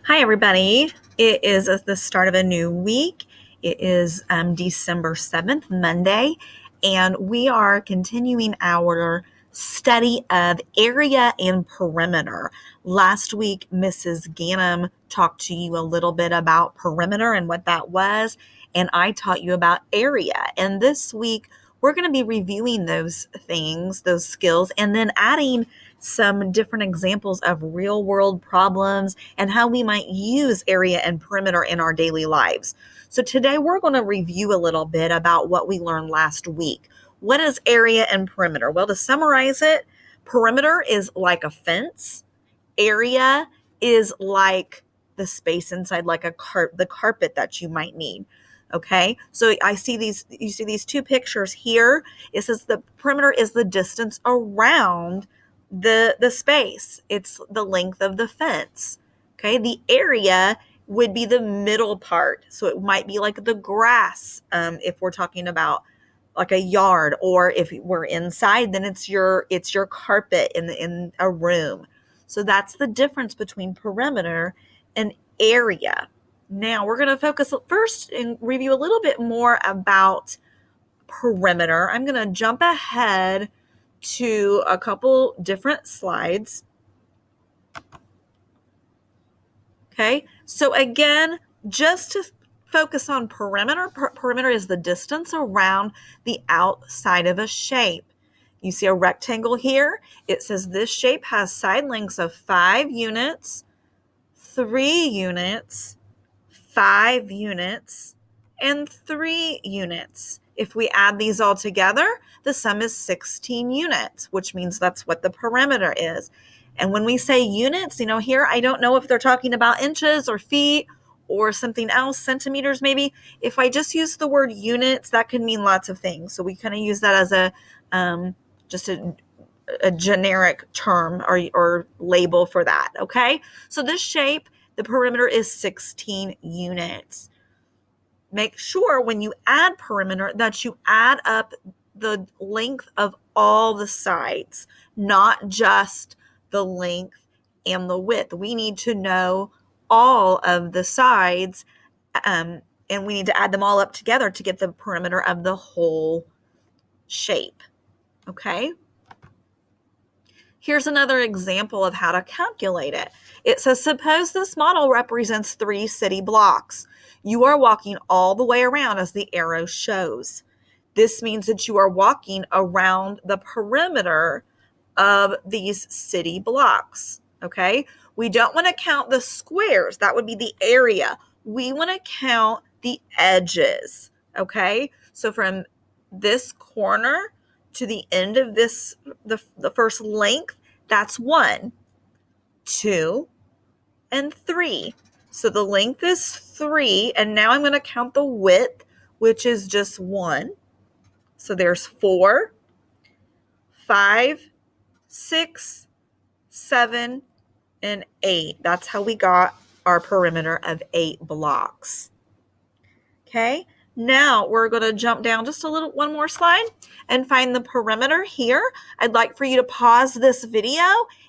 Hi, everybody. It is the start of a new week. It is December 7th, Monday, and we are continuing our study of area and perimeter. Last week, Mrs. Gannum talked to you a little bit about perimeter and what that was, and I taught you about area. And this week, we're going to be reviewing those things, those skills, and then adding some different examples of real world problems and how we might use area and perimeter in our daily lives. So today we're going to review a little bit about what we learned last week. What is area and perimeter? Well, to summarize it, perimeter is like a fence. Area is like the space inside, like the carpet that you might need. Okay, so you see these two pictures here. It says the perimeter is the distance around the space. It's the length of the fence. Okay, the area would be the middle part. So it might be like the grass, if we're talking about like a yard, or if we're inside, then it's your carpet in a room. So that's the difference between perimeter and area. Now we're going to focus first and review a little bit more about perimeter. I'm going to jump ahead to a couple different slides. Okay, so again, just to focus on perimeter, perimeter is the distance around the outside of a shape. You see a rectangle here. It says this shape has side lengths of 5 units, 3 units, 5 units, and 3 units. If we add these all together, the sum is 16 units, which means that's what the perimeter is. And when we say units, here, I don't know if they're talking about inches or feet or something else, centimeters maybe. If I just use the word units, that could mean lots of things. So we kind of use that as just a generic term or label for that, okay? So this shape, the perimeter is 16 units. Make sure when you add perimeter that you add up the length of all the sides, not just the length and the width. We need to know all of the sides, and we need to add them all up together to get the perimeter of the whole shape. Okay? Here's another example of how to calculate it. It says, suppose this model represents 3 city blocks. You are walking all the way around as the arrow shows. This means that you are walking around the perimeter of these city blocks, okay? We don't want to count the squares. That would be the area. We want to count the edges, okay? So from this corner to the end of this, the first length, that's 1, 2, and 3. So the length is 3, and now I'm going to count the width, which is just 1. So there's 4, 5, 6, 7, and 8. That's how we got our perimeter of 8 blocks. Okay, now we're going to jump down just one more slide and find the perimeter here. I'd like for you to pause this video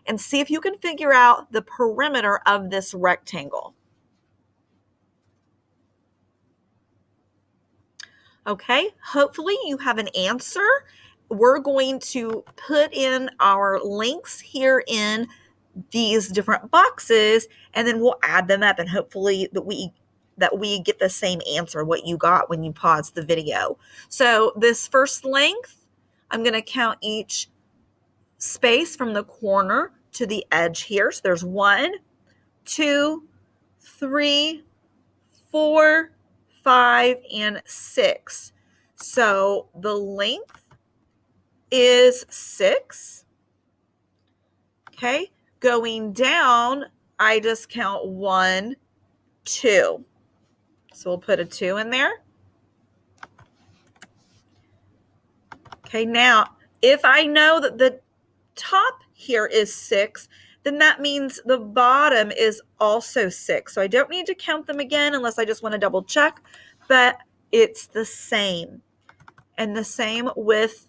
and see if you can figure out the perimeter of this rectangle. Okay, hopefully you have an answer. We're going to put in our links here in these different boxes, and then we'll add them up, and hopefully that we get the same answer, what you got when you paused the video. So this first length, I'm going to count each space from the corner to the edge here. So there's 1, 2, 3, 4, 5, and 6. So the length is 6. Okay, going down, I just count 1, 2. So we'll put a 2 in there. Okay, now if I know that the top here is 6, then that means the bottom is also 6. So I don't need to count them again unless I just want to double check, but it's the same. And the same with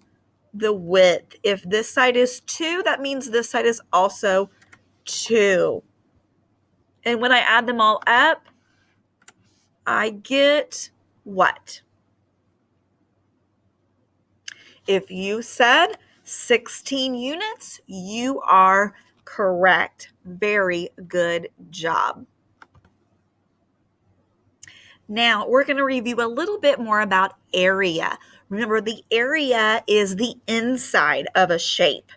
the width. If this side is 2, that means this side is also 2. And when I add them all up, I get what? If you said 16 units, you are correct. Very good job. Now, we're going to review a little bit more about area. Remember, the area is the inside of a shape.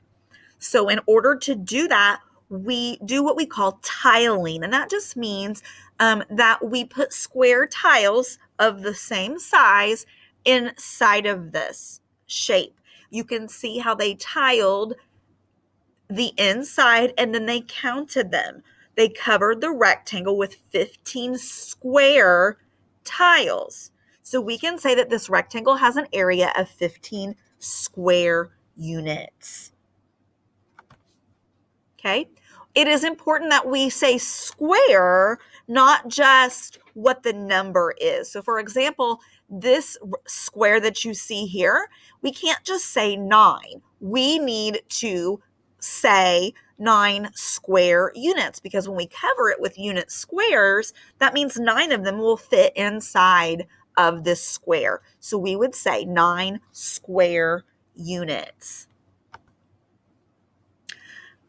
So in order to do that, we do what we call tiling. And that just means that we put square tiles of the same size inside of this shape. You can see how they tiled the inside and then they counted them. They covered the rectangle with 15 square tiles. So we can say that this rectangle has an area of 15 square units. Okay. It is important that we say square, not just what the number is. So for example, this square that you see here, we can't just say 9. We need to say 9 square units, because when we cover it with unit squares, that means 9 of them will fit inside of this square. So we would say 9 square units.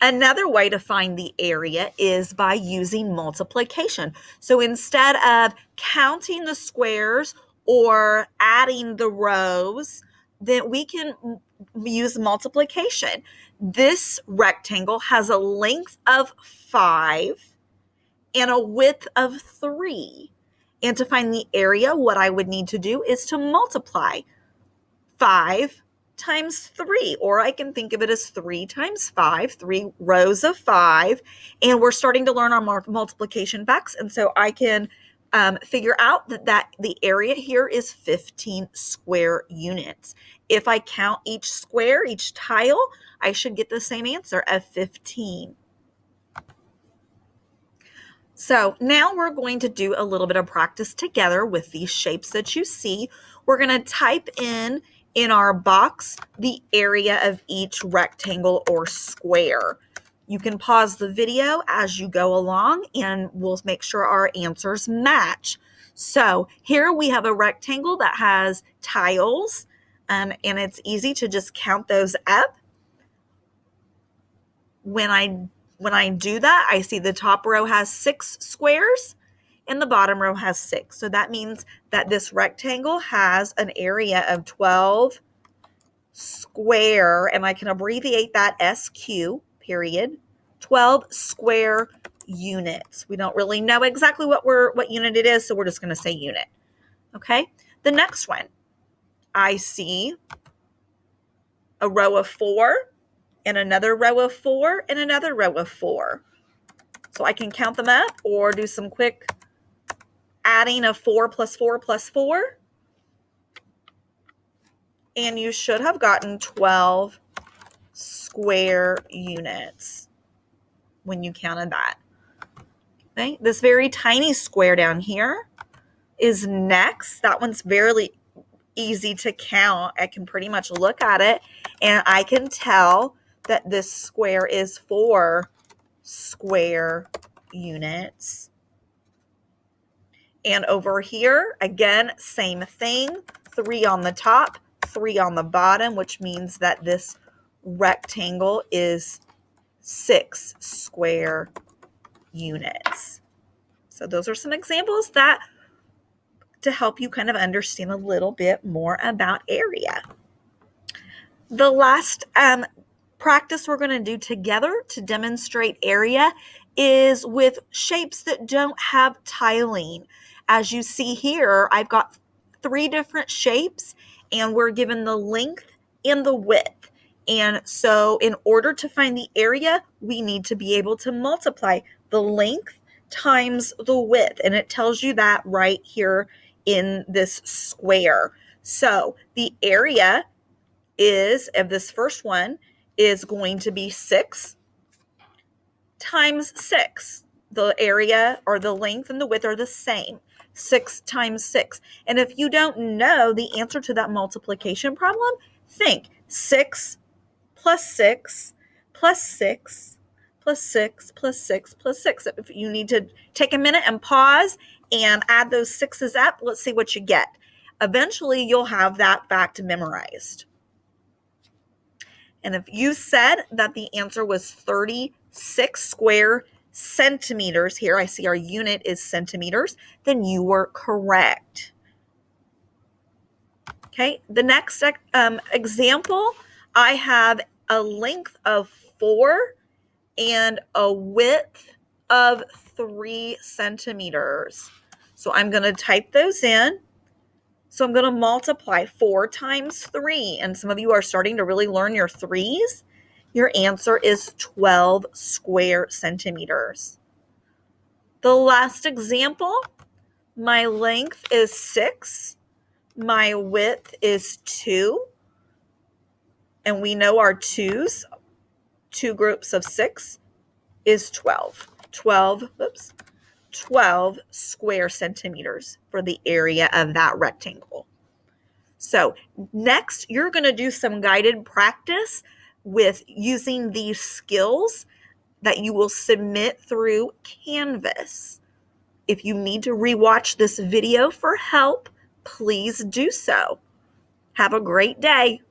Another way to find the area is by using multiplication. So instead of counting the squares or adding the rows, then we can use multiplication. This rectangle has a length of 5 and a width of 3. And to find the area, what I would need to do is to multiply 5 times 3, or I can think of it as 3 times 5, 3 rows of 5, and we're starting to learn our multiplication facts, and so I can figure out that the area here is 15 square units. If I count each square, each tile, I should get the same answer of 15. So now we're going to do a little bit of practice together with these shapes that you see. We're going to type in our box the area of each rectangle or square. You can pause the video as you go along and we'll make sure our answers match. So here we have a rectangle that has tiles, and it's easy to just count those up. When I do that, I see the top row has 6 squares and the bottom row has 6. So that means that this rectangle has an area of 12 square, and I can abbreviate that SQ, period, 12 square units. We don't really know exactly what unit it is, so we're just going to say unit. Okay? The next one, I see a row of 4 and another row of 4 and another row of 4. So I can count them up or do some quick adding of 4 plus 4 plus 4. And you should have gotten 12 square units when you counted that. Okay, this very tiny square down here is next. That one's very easy to count. I can pretty much look at it and I can tell that this square is 4 square units. And over here, again, same thing, 3 on the top, 3 on the bottom, which means that this rectangle is 6 square units. So those are some examples that to help you kind of understand a little bit more about area. The last practice we're going to do together to demonstrate area is with shapes that don't have tiling. As you see here, I've got 3 different shapes and we're given the length and the width. And so in order to find the area, we need to be able to multiply the length times the width. And it tells you that right here in this square. So the area of this first one is going to be 6 times 6. The area or the length and the width are the same. 6 times 6. And if you don't know the answer to that multiplication problem, think 6 plus 6 plus 6 plus 6 plus 6 plus 6. If you need to take a minute and pause and add those sixes up, let's see what you get. Eventually, you'll have that fact memorized. And if you said that the answer was 36 square centimeters, here I see our unit is centimeters, then you were correct. Okay, the next example, I have a length of 4 and a width of 3 centimeters. So I'm going to type those in. So I'm going to multiply 4 times 3. And some of you are starting to really learn your threes. Your answer is 12 square centimeters. The last example, my length is 6. My width is 2. And we know our twos, 2 groups of 6 is 12. 12 square centimeters for the area of that rectangle. So next, you're going to do some guided practice with using these skills that you will submit through Canvas. If you need to rewatch this video for help, please do so. Have a great day.